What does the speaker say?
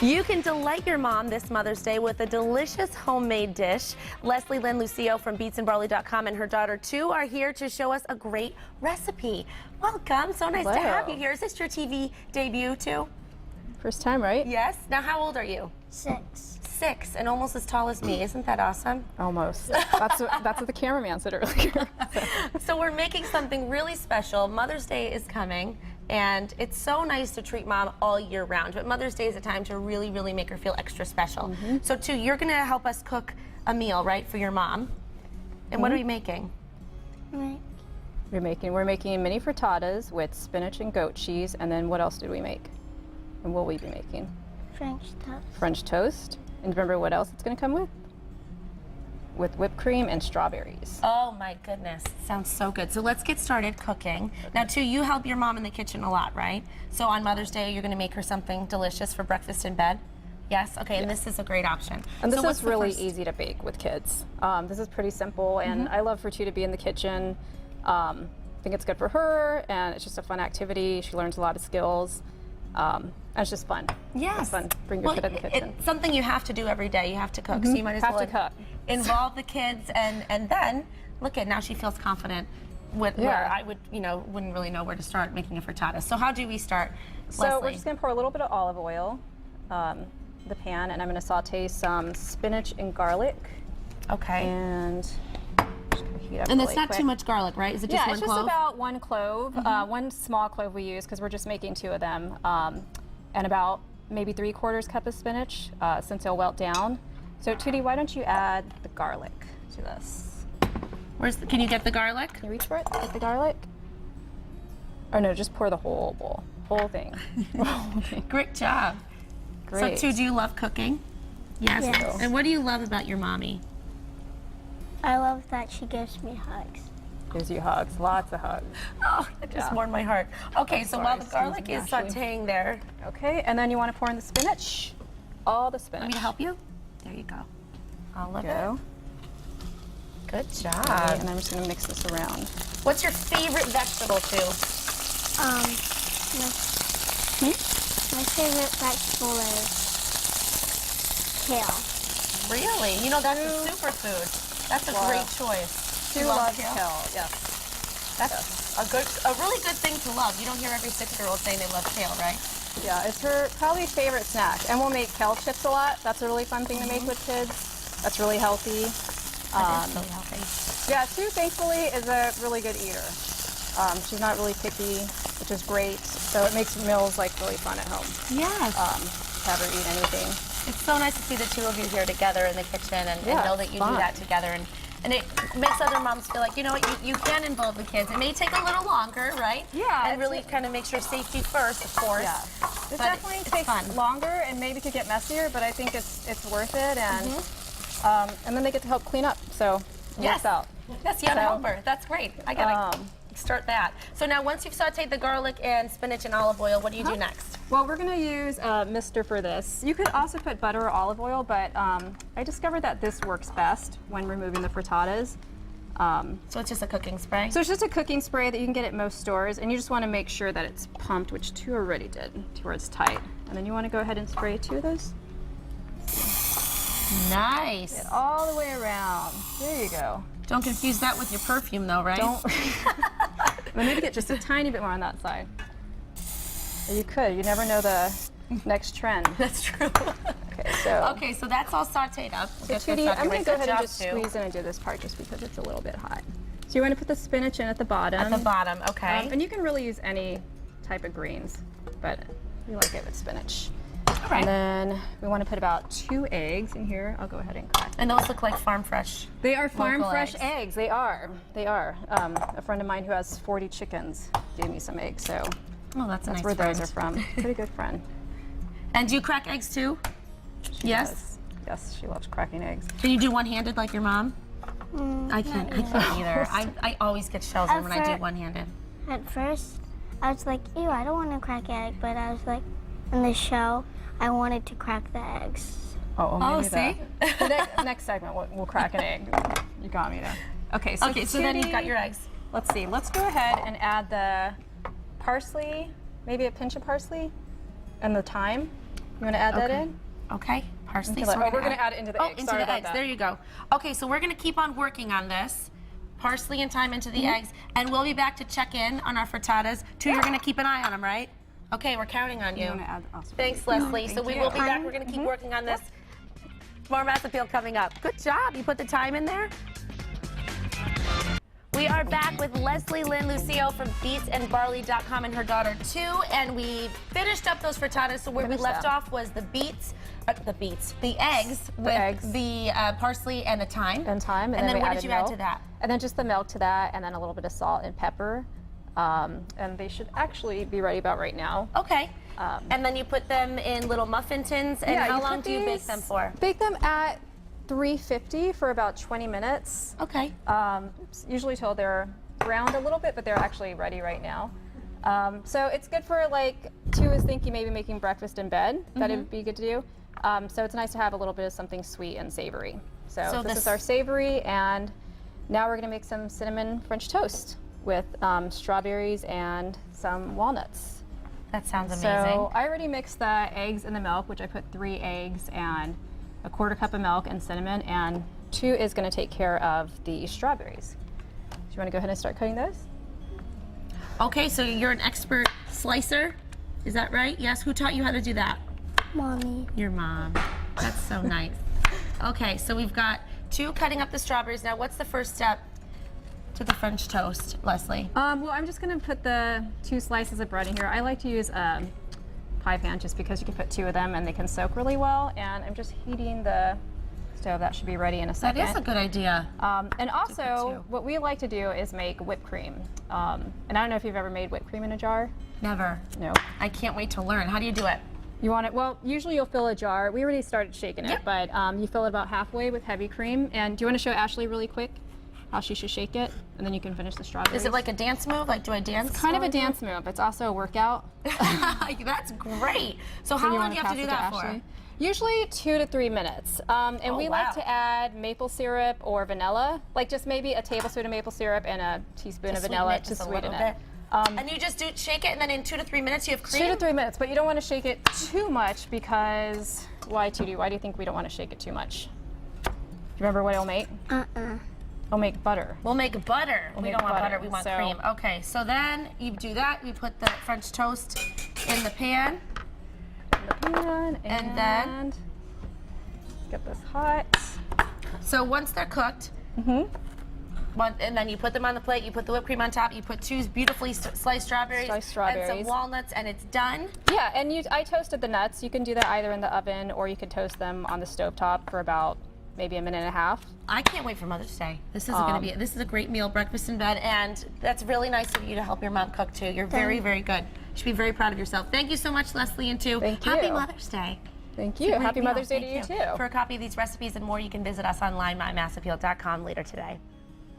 You can delight your mom this Mother's Day with a delicious homemade dish. Leslie Lynn Lucio from beatsandbarley.com and her daughter, too, are here to show us a great recipe. Welcome. So nice to have you here. Is this your TV debut, too? First time, right? Yes. Now, how old are you? 6. 6, and almost as tall as me. Isn't that awesome? Almost. That's what the cameraman said earlier. So we're making something really special. Mother's Day is coming, and it's so nice to treat mom all year round. But Mother's Day is a time to really, really make her feel extra special. So, too, you're going to help us cook a meal, right, for your mom. And what are we making? We're making mini frittatas with spinach and goat cheese, and then what else did we make? And what will we be making? French toast. French toast. And remember what else it's going to come with? With whipped cream and strawberries. Oh my goodness, sounds so good. So let's get started cooking. Now, too, you help your mom in the kitchen a lot, right? So on Mother's Day, you're going to make her something delicious for breakfast in bed? Yes? Okay, and this is a great option. And this so is really easy to bake with kids. This is pretty simple, and I love for Two to be in the kitchen. I think it's good for her, and it's just a fun activity. She learns a lot of skills. And it's just fun. Yes. It's fun. Bring your kid in the kitchen. It's something you have to do every day. You have to cook, so you might as well cook. Involve the kids, and then look at now she feels confident with where I would, wouldn't really know where to start making a frittata. So how do we start, So Leslie? we're just going to pour a little bit of olive oil the pan, and I'm going to saute some spinach and garlic. Okay. And just gonna heat up And really it's not quick. too much garlic, right? Is it just Yeah, one it's just clove? about 1 clove. 1 small clove we use because we're just making 2 of them. And about maybe 3/4 cup of spinach since it'll wilt down. So Tootie, why don't you add the garlic to this? Can you get the garlic? Can you reach for it? Get the garlic? Oh no, just pour the whole bowl. Whole thing. Great job. Great. So, too, do you love cooking? Yes. Yes. And what do you love about your mommy? I love that she gives me hugs. Gives you hugs, lots of hugs. Oh, that just warmed my heart. Okay, so while the sorry, garlic is excuse me, sauteing there. Okay, and then you want to pour in the spinach. All the spinach. Want me to help you? There you go. All of Go. it. Good job. Okay, and I'm just going to mix this around. What's your favorite vegetable, too? My favorite vegetable is kale. Really? That's a superfood. That's a great choice. Sue loves kale. Yes. That's a really good thing to love. You don't hear every 6-year-old saying they love kale, right? Yeah, it's her probably favorite snack. And we'll make kale chips a lot. That's a really fun thing to make with kids. That's really healthy. That is really healthy. Yeah, Sue thankfully is a really good eater. She's not really picky, which is great. So it makes meals like really fun at home. Yes. Have her eat anything. It's so nice to see the 2 of you here together in the kitchen and know that you do that together. And it makes other moms feel like, you know what, you can involve the kids. It may take a little longer, right? Yeah. And really kind of make sure safety first, of course. Yeah. This But definitely it's takes fun. longer and maybe could get messier, but I think it's worth it. And then they get to help clean up. So it works out. Yes, you have a helper. That's great. I gotta start that. So now once you've sauteed the garlic and spinach and olive oil, what do you do next? Well, we're going to use Mister for this. You could also put butter or olive oil, but I discovered that this works best when removing the frittatas. So it's just a cooking spray? So it's just a cooking spray that you can get at most stores, and you just want to make sure that it's pumped, which 2 already did, to where it's tight. And then you want to go ahead and spray 2 of those. Nice. Get all the way around. There you go. Don't confuse that with your perfume, though, right? Don't. Maybe get just a tiny bit more on that side. Or you could. You never know the next trend. That's true. Okay, so that's all sauteed up. So Tootie, I'm going to go ahead and just squeeze in and do this part just because it's a little bit hot. So you want to put the spinach in at the bottom. At the bottom, okay. And you can really use any type of greens, but we like it with spinach. All right. And then we want to put about 2 eggs in here. I'll go ahead and crack. And those look like farm fresh. They are farm local fresh eggs. They are. They are. A friend of mine who has 40 chickens gave me some eggs, so That's a nice where friend. those are from. Pretty good friend. And do you crack eggs too? Yes? Does. Yes, she loves cracking eggs. Can you do one-handed like your mom? I can't either. I always get shells in when I do one-handed. At first, I was like, ew, I don't want to crack egg, but I was like, in the show, I wanted to crack the eggs. See? The next segment, we'll crack an egg. You got me there. Okay, so then you've got your eggs. Let's see. Let's go ahead and add the parsley, maybe a pinch of parsley, and the thyme. You want to add that in? Okay, parsley. Okay, we're going to add it into the eggs. Into Sorry the about eggs. that. There you go. Okay, so we're going to keep on working on this. Parsley and thyme into the eggs, and we'll be back to check in on our frittatas. You're going to keep an eye on them, right? Okay, we're counting on you. You want to add also. Thanks, Leslie. So we will be back. We're going to keep working on this. More mass appeal coming up. Good job. You put the thyme in there. We are back with Leslie Lynn Lucio from beetsandbarley.com and her daughter, too. And we finished up those frittatas. So where we left off was the eggs with the parsley and the thyme. And thyme. And then we what added did you add milk. to that? And then just the milk to that, and then a little bit of salt and pepper. And they should actually be ready about right now. Okay. And then you put them in little muffin tins. And how long do you bake them for? Bake them at 350 for about 20 minutes. Okay. Usually till they're browned a little bit, but they're actually ready right now. So it's good for, like, Two is thinking maybe making breakfast in bed. That it would be good to do. So it's nice to have a little bit of something sweet and savory. So this is our savory, and now we're gonna make some cinnamon French toast with strawberries and some walnuts. That sounds amazing. So I already mixed the eggs and the milk, which I put 3 eggs and a 1/4 cup of milk and cinnamon, and Two is going to take care of the strawberries. Do you want to go ahead and start cutting those? Okay, so you're an expert slicer, is that right? Yes, who taught you how to do that? Mommy. Your mom. That's so nice. Okay, so we've got Two cutting up the strawberries. Now, what's the first step to the French toast, Leslie? Well, I'm just going to put the 2 slices of bread in here. I like to use a pie pan just because you can put 2 of them and they can soak really well. And I'm just heating the stove. That should be ready in a second. That is a good idea. And also, what we like to do is make whipped cream. And I don't know if you've ever made whipped cream in a jar. Never. No. I can't wait to learn. How do you do it? You want it, well, usually you'll fill a jar. We already started shaking it, but you fill it about halfway with heavy cream. And do you want to show Ashley really quick how she should shake it? And then you can finish the strawberries. Is it like a dance move? Like, do I dance? It's kind of a dance move. It's also a workout. That's great. So how long do you have to do that for? Usually 2 to 3 minutes. And we like to add maple syrup or vanilla, like just maybe a tablespoon of maple syrup and a teaspoon of vanilla to sweeten it. And you just shake it, and then in 2 to 3 minutes you have cream? 2 to 3 minutes, but you don't want to shake it too much because, why, Tootie? Why do you think we don't want to shake it too much? Do you remember what it'll make? We'll make butter. We'll make butter. We don't want butter, we want So- cream. Okay, so then you do that. You put the French toast in the pan. And then get this hot. So once they're cooked, and then you put them on the plate, you put the whipped cream on top, you put 2 beautifully sliced strawberries, and some walnuts, and it's done. Yeah, and I toasted the nuts. You can do that either in the oven or you can toast them on the stovetop for about maybe a minute and a half. I can't wait for Mother's Day. This is this is a great meal, breakfast in bed, and that's really nice of you to help your mom cook too. You're very, very good. You should be very proud of yourself. Thank you so much, Leslie, and Two. Thank you. Happy Mother's Day. Thank you. Happy Mother's Day to you too. For a copy of these recipes and more, you can visit us online, mymassappeal.com later today.